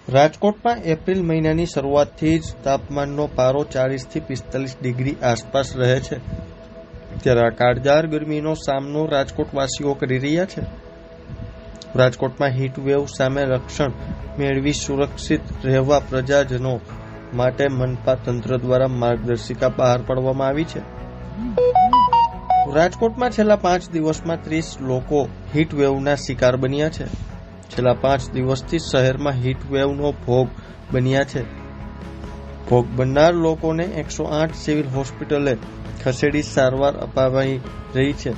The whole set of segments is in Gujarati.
રાજકોટમાં એપ્રિલ મહિનાની શરૂઆતથી જ તાપમાનનો પારો 40 થી 45 ડિગ્રી આસપાસ રહે છે, ત્યારે આ કાળઝાળ ગરમીનો સામનો રાજકોટવાસીઓ કરી રહ્યા છે. રાજકોટમાં હીટવેવ સામે રક્ષણ મેળવી સુરક્ષિત રહેવા પ્રજાજનો માટે મનપા તંત્ર દ્વારા માર્ગદર્શિકા બહાર પાડવામાં આવી છે. રાજકોટમાં છેલ્લા 5 દિવસમાં 30 લોકો હીટવેવના શિકાર બન્યા છે. છેલ્લા 5 દિવસથી શહેરમાં હીટવેવનો ભોગ બન્યા છે. ભોગ બનનાર લોકોને 108 સિવિલ હોસ્પિટલે ખસેડી સારવાર અપાવાઈ રહી છે.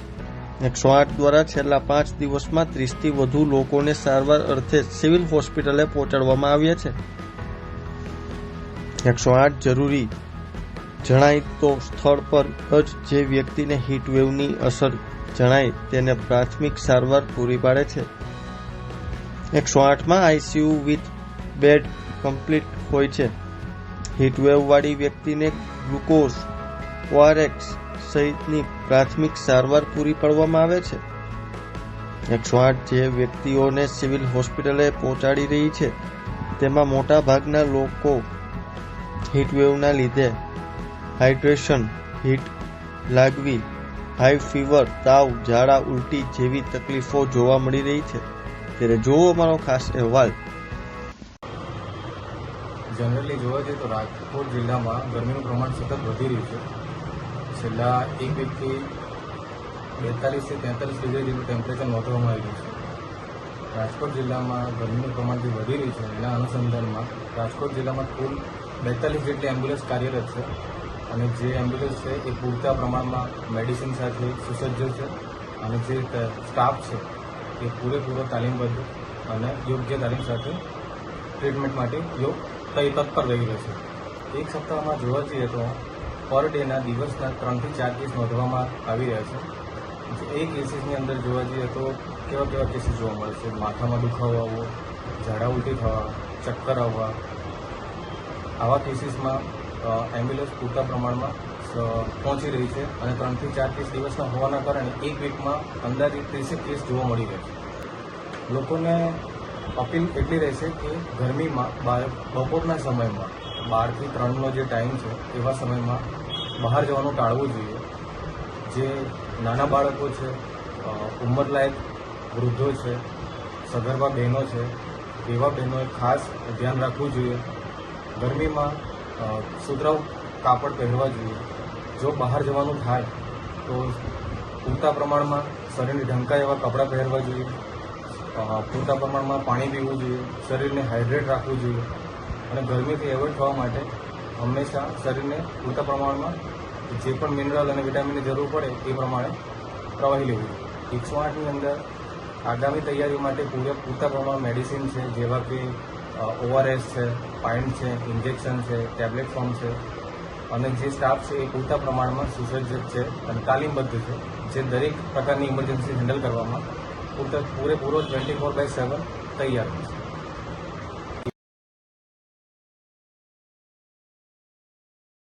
108 દ્વારા છેલ્લા 5 દિવસમાં 30થી વધુ લોકોને સારવાર અર્થે સિવિલ હોસ્પિટલે પહોંચાડવામાં આવ્યા છે. 108 જરૂરી જણાય તો સ્થળ પર જ જે વ્યક્તિને હીટવેવની અસર જણાય તેને પ્રાથમિક સારવાર પૂરી પાડે છે. 108માં આઈસીયુ વિથ બેડ કમ્પ્લીટ હોય છે. હીટવેવવાળી વ્યક્તિને ગ્લુકોઝ, ઓઆરએસ સહિતની પ્રાથમિક સારવાર પૂરી પાડવામાં આવે છે. 108 જે વ્યક્તિઓને સિવિલ હોસ્પિટલે પહોંચાડી રહી છે તેમાં મોટા ભાગના લોકો હીટવેવના લીધે હાઇડ્રેશન, હીટ લાગવી, હાઈ ફીવર, તાવ, ઝાડા, ઉલટી જેવી તકલીફો જોવા મળી રહી છે. ત્યારે જોવો અમારો ખાસ અહેવાલ. જનરલી જોવા જઈએ તો રાજકોટ જિલ્લામાં ગરમીનું પ્રમાણ સતત વધી રહ્યું છે. છેલ્લા એક વીકથી 42 થી 43 ડિગ્રી જેટલું ટેમ્પરેચર નોંધવામાં આવ્યું છે. રાજકોટ જિલ્લામાં ગરમીનું પ્રમાણ જે વધી રહ્યું છે એના અનુસંધાનમાં રાજકોટ જિલ્લામાં કુલ 42 જેટલી એમ્બ્યુલન્સ કાર્યરત છે અને જે એમ્બ્યુલન્સ છે એ પૂરતા પ્રમાણમાં મેડિસિન સાથે સુસજ્જ છે અને જે સ્ટાફ છે એ પૂરેપૂરો તાલીમબદ્ધ અને યોગ્ય તાલીમ સાથે ટ્રીટમેન્ટ માટે તત્પર રહી રહ્યો છે. એક સપ્તાહમાં જોવા જઈએ તો પર ડેના દિવસના 3 થી 4 કેસ નોંધવામાં આવી રહ્યા છે. એ કેસીસની અંદર જોવા જઈએ તો કેવા કેસીસ જોવા મળે છે? માથામાં દુખાવો આવવો, ઝાડા ઉલટી થવા, ચક્કર આવવા. આવા કેસીસમાં એમ્બ્યુલન્સ પૂરતા પ્રમાણમાં પહોંચી રહી છે અને 3 થી 4 કેસ દિવસના હોવાના કારણે એક વીકમાં અંદાજિત 30 કેસ જોવા મળી રહ્યા છે. લોકોને અપીલ એટલી રહેશે કે ગરમીમાં બપોરના સમયમાં 12 થી 3નો જે ટાઈમ છે એવા સમયમાં બહાર જવાનું ટાળવું જોઈએ. જે નાના બાળકો છે, ઉંમરલાયક વૃદ્ધો છે, સગર્ભા બહેનો છે, એવા બહેનોએ ખાસ ધ્યાન રાખવું જોઈએ. ગરમીમાં સુતરાઉ કાપડ પહેરવા જોઈએ. જો બહાર જવાનું થાય તો પૂરતા પ્રમાણમાં શરીરને ઢંકાય એવા કપડાં પહેરવા જોઈએ. પૂરતા પ્રમાણમાં પાણી પીવું જોઈએ. શરીરને હાઇડ્રેટ રાખવું જોઈએ અને ગરમીથી એવોઇડ થવા માટે હંમેશા શરીરને પૂરતા પ્રમાણમાં જે પણ મિનરલ અને વિટામિનની જરૂર પડે એ પ્રમાણે પ્રવાહી લેવું જોઈએ. 108ની અંદર આગામી તૈયારીઓ માટે પૂરતા પ્રમાણમાં મેડિસિન છે, જેવા કે ઓઆરએસ છે, પાઇન્ટ છે, ઇન્જેક્શન છે, ટેબ્લેટ ફોર્મ છે અને જે સ્ટાફ છે એ પૂરતા પ્રમાણમાં સુસજ્જ છે અને તાલીમબદ્ધ છે, જે દરેક પ્રકારની ઇમરજન્સી હેન્ડલ કરવામાં પૂરેપૂરો 24/7 તૈયાર છે.